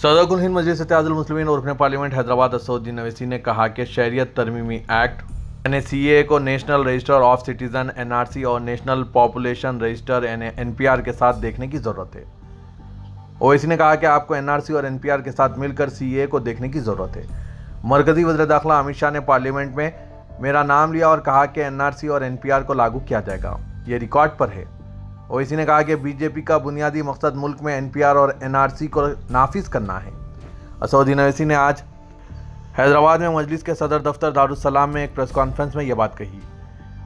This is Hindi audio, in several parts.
सदर कुल हिंद मजलिस इत्तेहादुल मुस्लिमीन और रुकन पार्लियामेंट हैदराबाद असदुद्दीन अवैसी ने कहा कि शरीयत तरमीमी एक्ट यानी CAA को national register of citizen NRC और नेशनल पॉपुलेशन रजिस्टर यानी NPR के साथ देखने की ज़रूरत है। ओवैसी ने कहा कि आपको NRC और NPR के साथ मिलकर CAA को देखने की ज़रूरत है। मरकज़ी वज़ीर दाखिला अमित शाह ने पार्लियामेंट में मेरा नाम लिया और कहा कि NRC और NPR को लागू किया जाएगा, ये रिकॉर्ड पर है। ओवैसी ने कहा कि बीजेपी का बुनियादी मकसद मुल्क में NPR और NRC को नाफिज करना है। असदुद्दीन अवैसी ने आज हैदराबाद में मजलिस के सदर दफ्तर दारुस्सलाम में एक प्रेस कॉन्फ्रेंस में यह बात कही।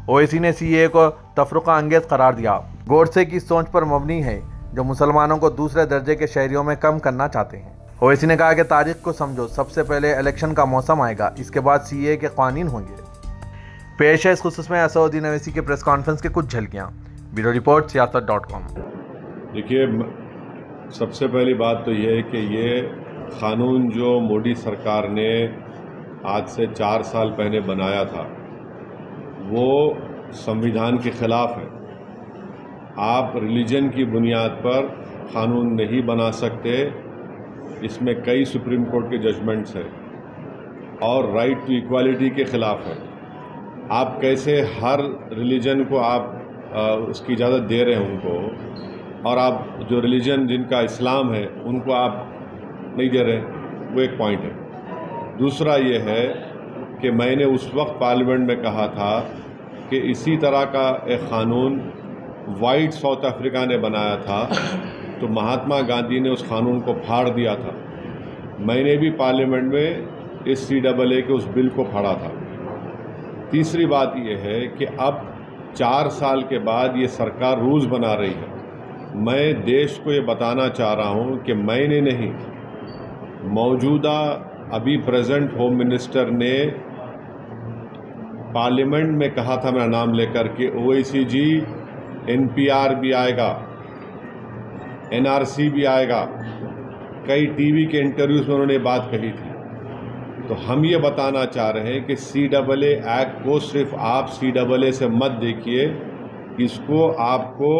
ओवैसी ने CAA को तफरुका अंगेज करार दिया। गोडसे की सोच पर मबनी है जो मुसलमानों को दूसरे दर्जे के शहरियों में कम करना चाहते हैं। ओवैसी ने कहा कि तारीख को समझो, सबसे पहले इलेक्शन का मौसम आएगा, इसके बाद CAA के कानून होंगे। पेश है इस खुसूस में असदुद्दीन अवैसी के प्रेस कॉन्फ्रेंस की कुछ झलकियाँ। Bureau report सियासत.com। देखिए, सबसे पहली बात तो ये है कि ये कानून जो मोदी सरकार ने आज से 4 साल पहले बनाया था वो संविधान के खिलाफ है। आप रिलीजन की बुनियाद पर कानून नहीं बना सकते, इसमें कई सुप्रीम कोर्ट के जजमेंट्स हैं और राइट टू इक्वालिटी के खिलाफ है। आप कैसे हर रिलीजन को आप उसकी इजाज़त दे रहे हैं उनको, और आप जो रिलीजन जिनका इस्लाम है उनको आप नहीं दे रहे, वो एक पॉइंट है। दूसरा ये है कि मैंने उस वक्त पार्लियामेंट में कहा था कि इसी तरह का एक क़ानून वाइट साउथ अफ्रीका ने बनाया था तो महात्मा गांधी ने उस कानून को फाड़ दिया था। मैंने भी पार्लियामेंट में इस CAA के उस बिल को फाड़ा था। तीसरी बात यह है कि अब 4 साल के बाद ये सरकार रूल्स बना रही है। मैं देश को ये बताना चाह रहा हूँ कि मैंने नहीं, मौजूदा अभी प्रेजेंट होम मिनिस्टर ने पार्लियामेंट में कहा था मेरा नाम लेकर के ओवैसी जी NPR भी आएगा, NRC भी आएगा। कई टीवी के इंटरव्यूज़ में उन्होंने बात कही थी। तो हम ये बताना चाह रहे हैं कि CAA एक्ट को सिर्फ आप CAA से मत देखिए, इसको आपको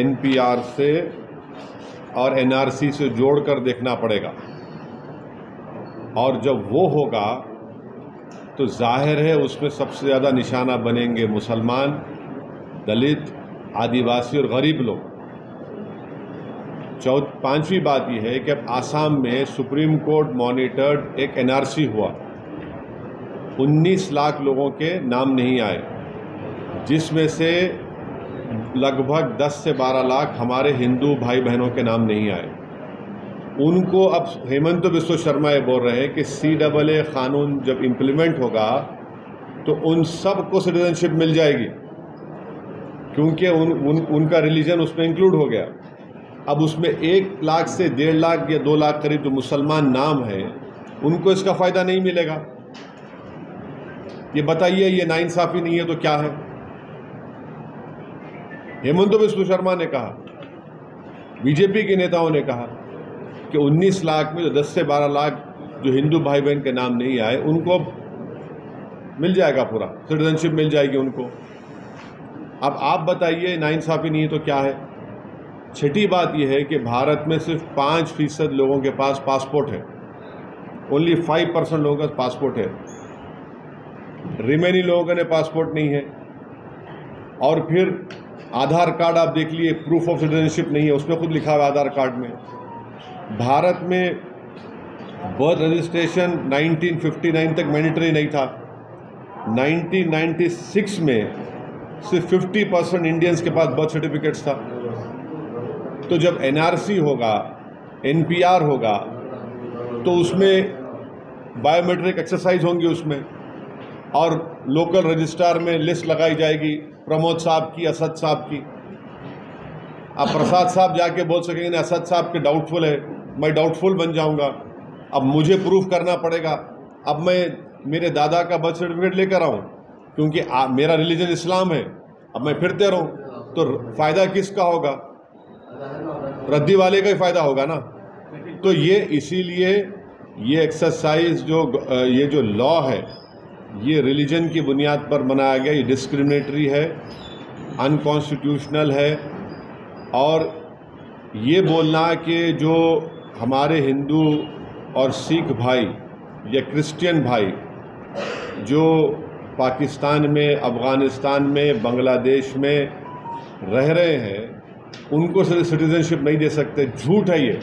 NPR से और NRC से जोड़कर देखना पड़ेगा। और जब वो होगा तो जाहिर है उसमें सबसे ज़्यादा निशाना बनेंगे मुसलमान, दलित, आदिवासी और गरीब लोग। पांचवी बात यह है कि अब आसाम में सुप्रीम कोर्ट मॉनिटर्ड एक NRC हुआ, 19 लाख लोगों के नाम नहीं आए, जिसमें से लगभग 10 से 12 लाख हमारे हिंदू भाई बहनों के नाम नहीं आए। उनको अब हेमंत बिस्वा शर्मा ये बोल रहे हैं कि CAA कानून जब इम्प्लीमेंट होगा तो उन सब को सिटीजनशिप मिल जाएगी, क्योंकि उनका रिलीजन उसमें इंक्लूड हो गया। अब उसमें 1 लाख से 1.5 लाख या 2 लाख करीब जो मुसलमान नाम है उनको इसका फ़ायदा नहीं मिलेगा। ये बताइए, ये नाइंसाफ़ी नहीं है तो क्या है? हेमंत बिस्वा शर्मा ने कहा, बीजेपी के नेताओं ने कहा कि 19 लाख में जो 10 से 12 लाख जो हिंदू भाई बहन के नाम नहीं आए उनको मिल जाएगा, पूरा सिटीजनशिप मिल जाएगी उनको। अब आप बताइए, नाइंसाफ़ी नहीं है तो क्या है? छठी बात यह है कि भारत में सिर्फ 5% लोगों के पास पासपोर्ट है, ओनली 5% लोगों का पासपोर्ट है, रिमेनिंग लोगों के पासपोर्ट नहीं है। और फिर आधार कार्ड आप देख लिए, प्रूफ ऑफ सिटीजनशिप नहीं है, उसमें खुद लिखा हुआ आधार कार्ड में। भारत में बर्थ रजिस्ट्रेशन 1959 तक मैंडेटरी नहीं था। 1996 में सिर्फ 50% इंडियंस के पास बर्थ सर्टिफिकेट्स था। तो जब NRC होगा, NPR होगा, तो उसमें बायोमेट्रिक एक्सरसाइज होंगी उसमें, और लोकल रजिस्ट्रार में लिस्ट लगाई जाएगी प्रमोद साहब की, असद साहब की। अब प्रसाद साहब जाके बोल सकेंगे नहीं, असद साहब के डाउटफुल है, मैं डाउटफुल बन जाऊंगा। अब मुझे प्रूफ करना पड़ेगा। अब मैं मेरे दादा का बर्थ सर्टिफिकेट लेकर आऊँ क्योंकि मेरा रिलीजन इस्लाम है, अब मैं फिरते रहूँ तो फ़ायदा किसका होगा? रद्दी वाले का ही फ़ायदा होगा ना। तो ये इसीलिए ये एक्सरसाइज ये जो लॉ है ये रिलीजन की बुनियाद पर बनाया गया, ये डिस्क्रिमिनेटरी है, अनकॉन्स्टिट्यूशनल है। और ये बोलना कि जो हमारे हिंदू और सिख भाई या क्रिश्चियन भाई जो पाकिस्तान में, अफ़गानिस्तान में, बांग्लादेश में रह रहे हैं, उनको सिटीजनशिप नहीं दे सकते। झूठ है ये।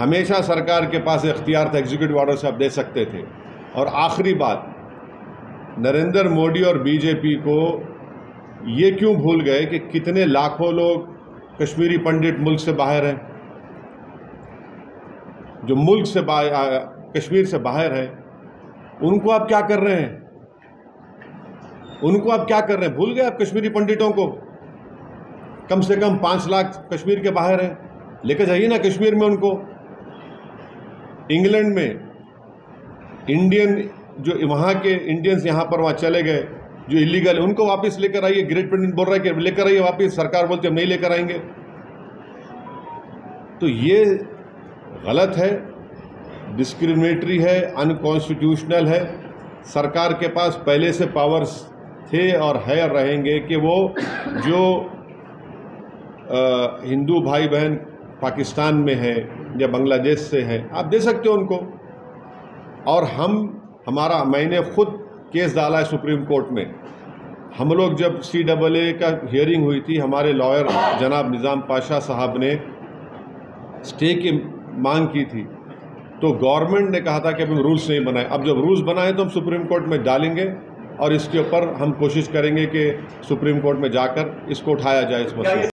हमेशा सरकार के पास इख्तियार था, एग्जीक्यूटिव ऑर्डर से आप दे सकते थे। और आखिरी बात, नरेंद्र मोदी और बीजेपी को ये क्यों भूल गए कि कितने लाखों लोग कश्मीरी पंडित मुल्क से बाहर हैं, जो मुल्क से कश्मीर से बाहर हैं, उनको आप क्या कर रहे हैं? उनको आप क्या कर रहे हैं? भूल गए आप कश्मीरी पंडितों को? कम से कम 5 लाख कश्मीर के बाहर हैं, लेकर जाइए ना कश्मीर में उनको। इंग्लैंड में इंडियन जो वहाँ के इंडियंस यहाँ पर वहाँ चले गए जो इलीगल है, उनको वापस लेकर आइए। ग्रेट ब्रिटेन बोल रहा है कि लेकर आइए वापस, सरकार बोलती है हम नहीं लेकर आएंगे। तो ये गलत है, डिस्क्रिमिनेटरी है, अनकॉन्स्टिट्यूशनल है। सरकार के पास पहले से पावर्स थे और है और रहेंगे कि वो जो हिंदू भाई बहन पाकिस्तान में है या बांग्लादेश से है, आप दे सकते हो उनको। और मैंने खुद केस डाला है सुप्रीम कोर्ट में। हम लोग जब CAA का हियरिंग हुई थी, हमारे लॉयर जनाब निज़ाम पाशा साहब ने स्टे की मांग की थी, तो गवर्नमेंट ने कहा था कि अभी रूल्स नहीं बनाए। अब जब रूल्स बनाए तो हम सुप्रीम कोर्ट में डालेंगे और इसके ऊपर हम कोशिश करेंगे कि सुप्रीम कोर्ट में जाकर इसको उठाया जाए इस मसले।